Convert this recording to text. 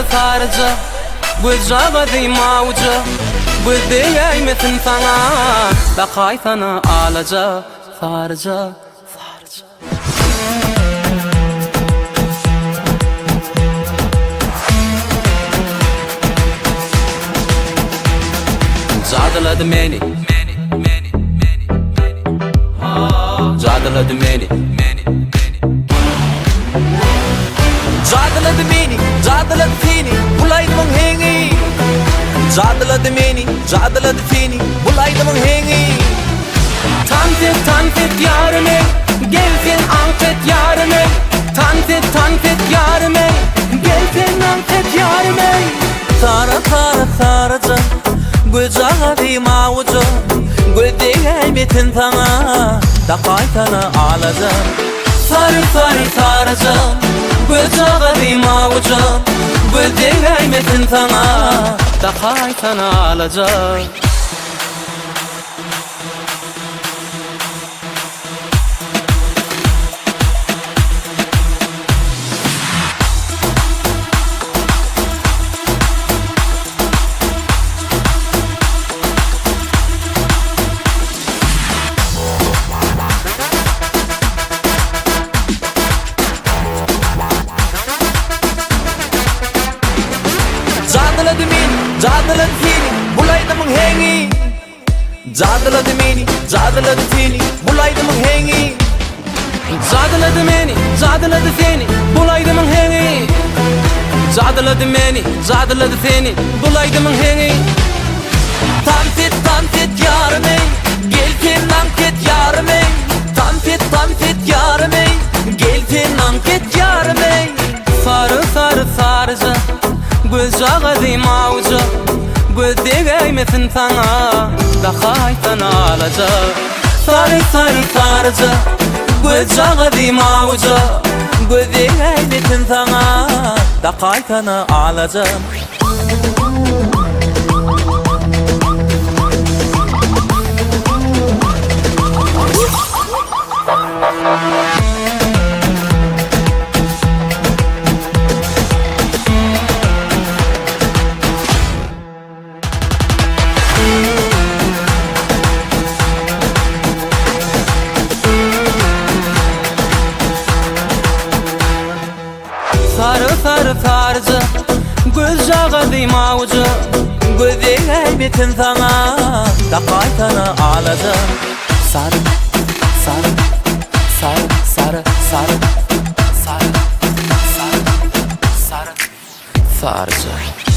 sarıca göz jagadyma uca göz değmesin sana da kaytana alaca sarıca Cadaladı meni Cadaladı meni Cadaladı meni Cadaladı seni Bulaydımın hengi Cadaladı meni Cadaladı seni Bulaydımın hengi Tanfet yarime Gelsin anket yarime Tanfet yarime Gelsin anket yarime Sarıca Gözadyma uca Göz değmesin sana da kaytana alacağım Sarıca Gözadyma uca Göz değmesin sana da kaytana alacağım Cadaladı seni, bulaydımın hengi Cadaladı meni, cadaladı seni, bulaydımın hengi Cadaladı meni, cadaladı seni, bulaydımın hengi Cadaladı meni, cadaladı seni, bulaydımın hengi Tanfet yarime, gelsin anket yarime Tanfet yarime, gelsin anket yarime Sarıca Göz jagadyma uca Göz değmesin sana da kaytana alacağım Sarıca Göz jagadyma uca Göz değmesin sana da kaytana alacağım Sarıca Göz jagadyma uca Göz değmesin sana da kaytana alacağım Sarıca